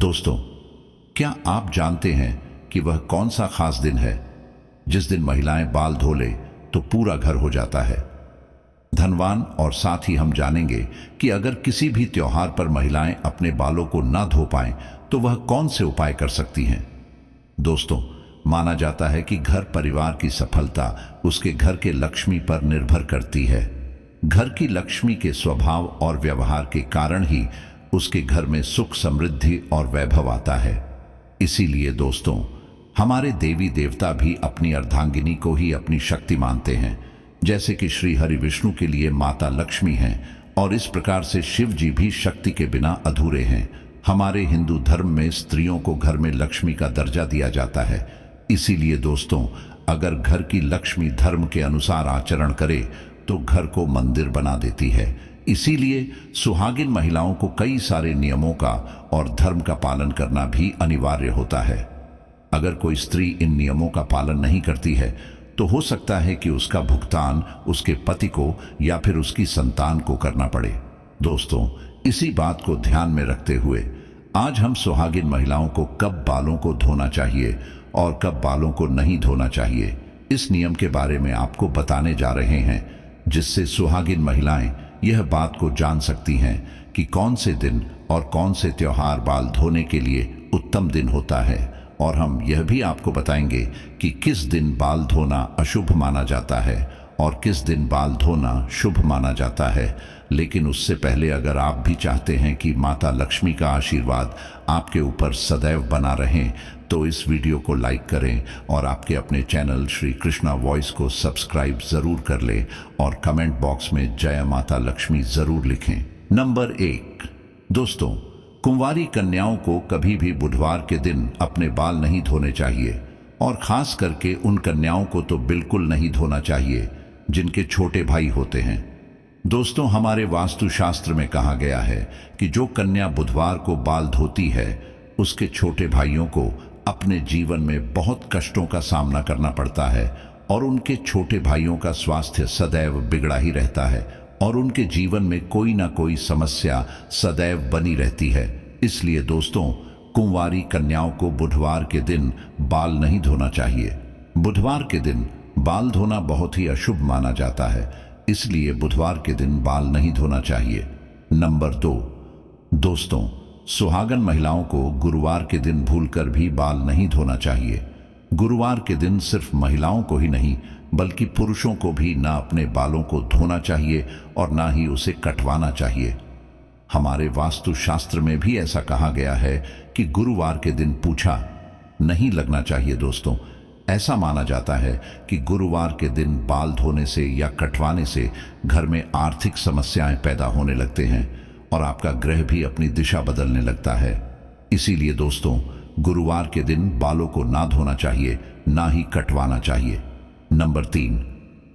दोस्तों, क्या आप जानते हैं कि वह कौन सा खास दिन है जिस दिन महिलाएं बाल धो ले तो पूरा घर हो जाता है धनवान। और साथ ही हम जानेंगे कि अगर किसी भी त्योहार पर महिलाएं अपने बालों को ना धो पाएं तो वह कौन से उपाय कर सकती हैं। दोस्तों, माना जाता है कि घर परिवार की सफलता उसके घर के लक्ष्मी पर निर्भर करती है। घर की लक्ष्मी के स्वभाव और व्यवहार के कारण ही उसके घर में सुख, समृद्धि और वैभव आता है। इसीलिए दोस्तों, हमारे देवी देवता भी अपनी अर्धांगिनी को ही अपनी शक्ति मानते हैं, जैसे कि श्री हरि विष्णु के लिए माता लक्ष्मी हैं और इस प्रकार से शिव जी भी शक्ति के बिना अधूरे हैं। हमारे हिंदू धर्म में स्त्रियों को घर में लक्ष्मी का दर्जा दिया जाता है। इसीलिए दोस्तों, अगर घर की लक्ष्मी धर्म के अनुसार आचरण करे तो घर को मंदिर बना देती है। इसीलिए सुहागिन महिलाओं को कई सारे नियमों का और धर्म का पालन करना भी अनिवार्य होता है। अगर कोई स्त्री इन नियमों का पालन नहीं करती है तो हो सकता है कि उसका भुगतान उसके पति को या फिर उसकी संतान को करना पड़े। दोस्तों, इसी बात को ध्यान में रखते हुए आज हम सुहागिन महिलाओं को कब बालों को धोना चाहिए और कब बालों को नहीं धोना चाहिए, इस नियम के बारे में आपको बताने जा रहे हैं, जिससे सुहागिन महिलाएं यह बात को जान सकती हैं कि कौन से दिन और कौन से त्योहार बाल धोने के लिए उत्तम दिन होता है। और हम यह भी आपको बताएंगे कि किस दिन बाल धोना अशुभ माना जाता है और किस दिन बाल धोना शुभ माना जाता है। लेकिन उससे पहले अगर आप भी चाहते हैं कि माता लक्ष्मी का आशीर्वाद आपके ऊपर सदैव बना रहे तो इस वीडियो को लाइक करें और आपके अपने चैनल श्री कृष्णा वॉइस को सब्सक्राइब जरूर कर लें और कमेंट बॉक्स में जय माता लक्ष्मी जरूर लिखें। नंबर 1, दोस्तों, कुंवारी कन्याओं को कभी भी बुधवार के दिन अपने बाल नहीं धोने चाहिए और खास करके उन कन्याओं को तो बिल्कुल नहीं धोना चाहिए जिनके छोटे भाई होते हैं। दोस्तों, हमारे वास्तुशास्त्र में कहा गया है कि जो कन्या बुधवार को बाल धोती है उसके छोटे भाइयों को अपने जीवन में बहुत कष्टों का सामना करना पड़ता है और उनके छोटे भाइयों का स्वास्थ्य सदैव बिगड़ा ही रहता है और उनके जीवन में कोई ना कोई समस्या सदैव बनी रहती है। इसलिए दोस्तों, कुंवारी कन्याओं को बुधवार के दिन बाल नहीं धोना चाहिए। बुधवार के दिन बाल धोना बहुत ही अशुभ माना जाता है, इसलिए बुधवार के दिन बाल नहीं धोना चाहिए। नंबर 2, दोस्तों, सुहागन महिलाओं को गुरुवार के दिन भूलकर भी बाल नहीं धोना चाहिए। गुरुवार के दिन सिर्फ महिलाओं को ही नहीं बल्कि पुरुषों को भी ना अपने बालों को धोना चाहिए और ना ही उसे कटवाना चाहिए। हमारे वास्तुशास्त्र में भी ऐसा कहा गया है कि गुरुवार के दिन पूछा नहीं लगना चाहिए। दोस्तों, ऐसा माना जाता है कि गुरुवार के दिन बाल धोने से या कटवाने से घर में आर्थिक समस्याएं पैदा होने लगते हैं और आपका ग्रह भी अपनी दिशा बदलने लगता है। इसीलिए दोस्तों, गुरुवार के दिन बालों को ना धोना चाहिए, ना ही कटवाना चाहिए। नंबर 3,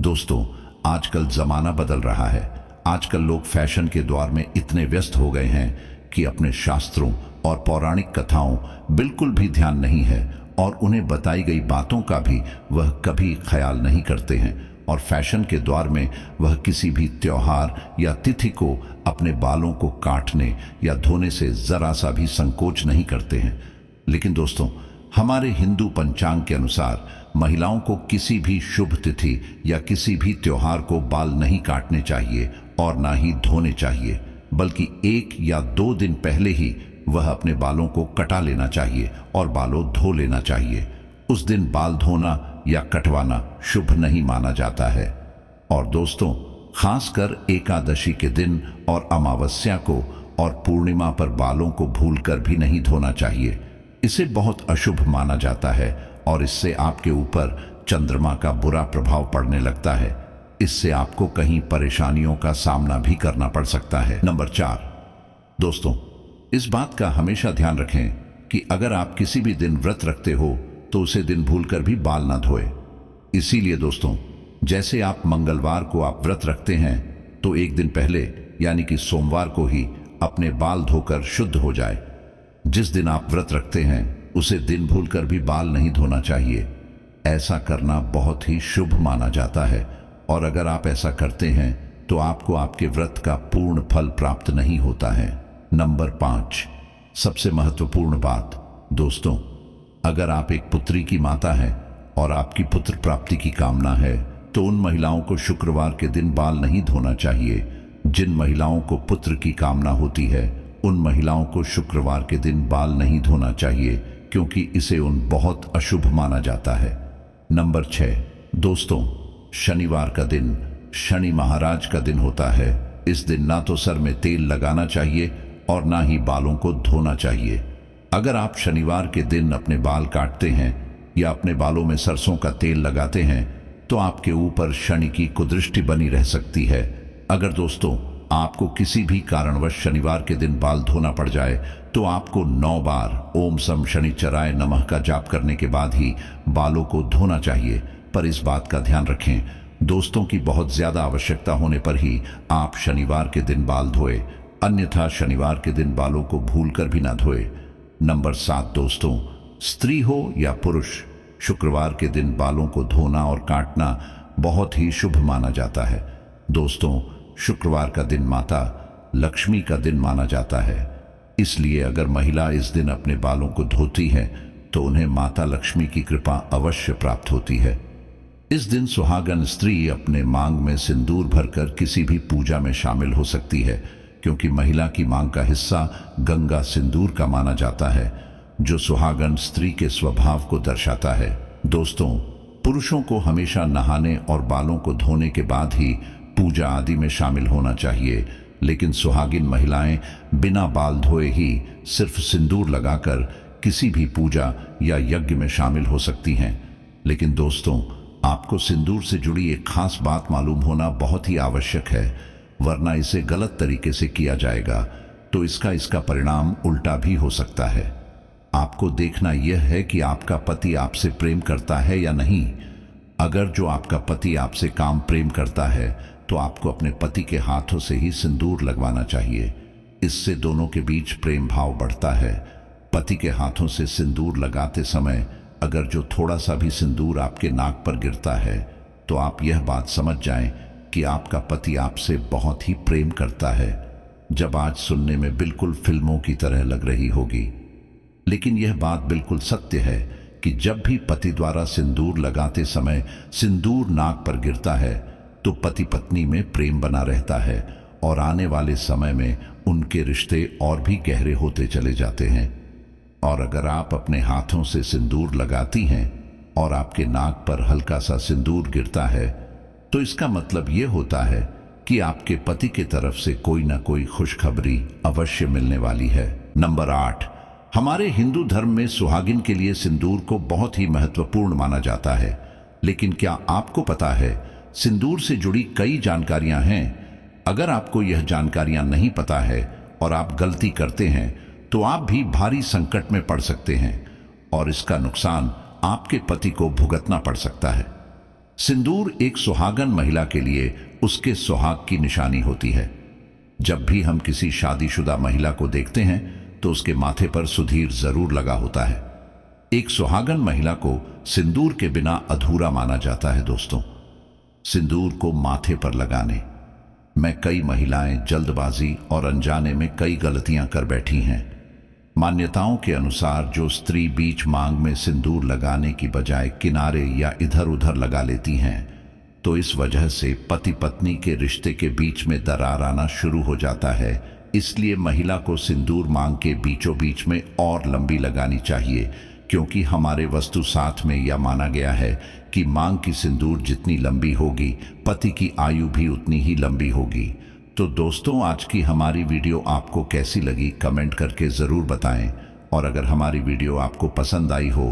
दोस्तों, आजकल जमाना बदल रहा है। आजकल लोग फैशन के दौर में इतने व्यस्त हो गए हैं कि अपने शास्त्रों और पौराणिक कथाओं बिल्कुल भी ध्यान नहीं है और उन्हें बताई गई बातों का भी वह कभी ख्याल नहीं करते हैं और फैशन के दौर में वह किसी भी त्योहार या तिथि को अपने बालों को काटने या धोने से जरा सा भी संकोच नहीं करते हैं। लेकिन दोस्तों, हमारे हिंदू पंचांग के अनुसार महिलाओं को किसी भी शुभ तिथि या किसी भी त्योहार को बाल नहीं काटने चाहिए और ना ही धोने चाहिए, बल्कि 1 या 2 दिन पहले ही वह अपने बालों को कटा लेना चाहिए और बालों धो लेना चाहिए। उस दिन बाल धोना या कटवाना शुभ नहीं माना जाता है। और दोस्तों, खासकर एकादशी के दिन और अमावस्या को और पूर्णिमा पर बालों को भूलकर भी नहीं धोना चाहिए। इसे बहुत अशुभ माना जाता है और इससे आपके ऊपर चंद्रमा का बुरा प्रभाव पड़ने लगता है। इससे आपको कहीं परेशानियों का सामना भी करना पड़ सकता है। नंबर 4, दोस्तों, इस बात का हमेशा ध्यान रखें कि अगर आप किसी भी दिन व्रत रखते हो तो उसे दिन भूलकर भी बाल ना धोए। इसीलिए दोस्तों, जैसे आप मंगलवार को आप व्रत रखते हैं तो एक दिन पहले यानी कि सोमवार को ही अपने बाल धोकर शुद्ध हो जाए। जिस दिन आप व्रत रखते हैं उसे दिन भूलकर भी बाल नहीं धोना चाहिए। ऐसा करना बहुत ही शुभ माना जाता है और अगर आप ऐसा करते हैं तो आपको आपके व्रत का पूर्ण फल प्राप्त नहीं होता है। नंबर 5, सबसे महत्वपूर्ण बात दोस्तों, अगर आप एक पुत्री की माता हैं और आपकी पुत्र प्राप्ति की कामना है तो उन महिलाओं को शुक्रवार के दिन बाल नहीं धोना चाहिए। जिन महिलाओं को पुत्र की कामना होती है उन महिलाओं को शुक्रवार के दिन बाल नहीं धोना चाहिए, क्योंकि इसे उन बहुत अशुभ माना जाता है। नंबर 6 दोस्तों, शनिवार का दिन शनि महाराज का दिन होता है। इस दिन ना तो सर में तेल लगाना चाहिए और ना ही बालों को धोना चाहिए। अगर आप शनिवार के दिन अपने बाल काटते हैं या अपने बालों में सरसों का तेल लगाते हैं तो आपके ऊपर शनि की कुदृष्टि बनी रह सकती है। अगर दोस्तों आपको किसी भी कारणवश शनिवार के दिन बाल धोना पड़ जाए तो आपको 9 बार ओम सम शनिचराय नमः का जाप करने के बाद ही बालों को धोना चाहिए। पर इस बात का ध्यान रखें दोस्तों की बहुत ज्यादा आवश्यकता होने पर ही आप शनिवार के दिन बाल धोए, अन्यथा शनिवार के दिन बालों को भूलकर भी ना धोए। नंबर 7 दोस्तों, स्त्री हो या पुरुष, शुक्रवार के दिन बालों को धोना और काटना बहुत ही शुभ माना जाता है। दोस्तों, शुक्रवार का दिन माता लक्ष्मी का दिन माना जाता है, इसलिए अगर महिला इस दिन अपने बालों को धोती है तो उन्हें माता लक्ष्मी की कृपा अवश्य प्राप्त होती है। इस दिन सुहागन स्त्री अपने मांग में सिंदूर भरकर किसी भी पूजा में शामिल हो सकती है, क्योंकि महिला की मांग का हिस्सा गंगा सिंदूर का माना जाता है, जो सुहागन स्त्री के स्वभाव को दर्शाता है। दोस्तों, पुरुषों को हमेशा नहाने और बालों को धोने के बाद ही पूजा आदि में शामिल होना चाहिए, लेकिन सुहागिन महिलाएं बिना बाल धोए ही सिर्फ सिंदूर लगाकर किसी भी पूजा या यज्ञ में शामिल हो सकती हैं। लेकिन दोस्तों, आपको सिंदूर से जुड़ी एक खास बात मालूम होना बहुत ही आवश्यक है, वरना इसे गलत तरीके से किया जाएगा तो इसका परिणाम उल्टा भी हो सकता है। आपको देखना यह है कि आपका पति आपसे प्रेम करता है या नहीं। अगर जो आपका पति आपसे काम प्रेम करता है तो आपको अपने पति के हाथों से ही सिंदूर लगवाना चाहिए। इससे दोनों के बीच प्रेम भाव बढ़ता है। पति के हाथों से सिंदूर लगाते समय अगर जो थोड़ा सा भी सिंदूर आपके नाक पर गिरता है तो आप यह बात समझ जाएं कि आपका पति आपसे बहुत ही प्रेम करता है। जब आज सुनने में बिल्कुल फिल्मों की तरह लग रही होगी, लेकिन यह बात बिल्कुल सत्य है कि जब भी पति द्वारा सिंदूर लगाते समय सिंदूर नाक पर गिरता है तो पति पत्नी में प्रेम बना रहता है और आने वाले समय में उनके रिश्ते और भी गहरे होते चले जाते हैं। और अगर आप अपने हाथों से सिंदूर लगाती हैं और आपके नाक पर हल्का सा सिंदूर गिरता है तो इसका मतलब यह होता है कि आपके पति की तरफ से कोई ना कोई खुशखबरी अवश्य मिलने वाली है। नंबर 8, हमारे हिंदू धर्म में सुहागिन के लिए सिंदूर को बहुत ही महत्वपूर्ण माना जाता है। लेकिन क्या आपको पता है, सिंदूर से जुड़ी कई जानकारियां हैं। अगर आपको यह जानकारियां नहीं पता है और आप गलती करते हैं तो आप भी भारी संकट में पड़ सकते हैं और इसका नुकसान आपके पति को भुगतना पड़ सकता है। सिंदूर एक सुहागन महिला के लिए उसके सुहाग की निशानी होती है। जब भी हम किसी शादीशुदा महिला को देखते हैं तो उसके माथे पर सुधीर जरूर लगा होता है। एक सुहागन महिला को सिंदूर के बिना अधूरा माना जाता है। दोस्तों, सिंदूर को माथे पर लगाने में कई महिलाएं जल्दबाजी और अनजाने में कई गलतियां कर बैठी हैं। मान्यताओं के अनुसार जो स्त्री बीच मांग में सिंदूर लगाने की बजाय किनारे या इधर उधर लगा लेती हैं तो इस वजह से पति पत्नी के रिश्ते के बीच में दरार आना शुरू हो जाता है। इसलिए महिला को सिंदूर मांग के बीचों बीच में और लंबी लगानी चाहिए, क्योंकि हमारे वास्तु शास्त्र में यह माना गया है कि मांग की सिंदूर जितनी लंबी होगी पति की आयु भी उतनी ही लंबी होगी। तो दोस्तों, आज की हमारी वीडियो आपको कैसी लगी कमेंट करके ज़रूर बताएं, और अगर हमारी वीडियो आपको पसंद आई हो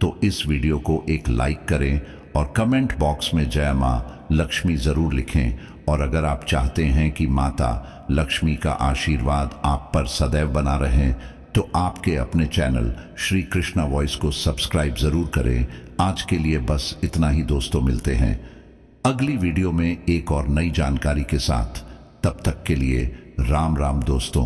तो इस वीडियो को एक लाइक करें और कमेंट बॉक्स में जय माँ लक्ष्मी ज़रूर लिखें। और अगर आप चाहते हैं कि माता लक्ष्मी का आशीर्वाद आप पर सदैव बना रहे तो आपके अपने चैनल श्री कृष्णा वॉइस को सब्सक्राइब ज़रूर करें। आज के लिए बस इतना ही दोस्तों, मिलते हैं अगली वीडियो में एक और नई जानकारी के साथ। तब तक के लिए राम राम दोस्तों।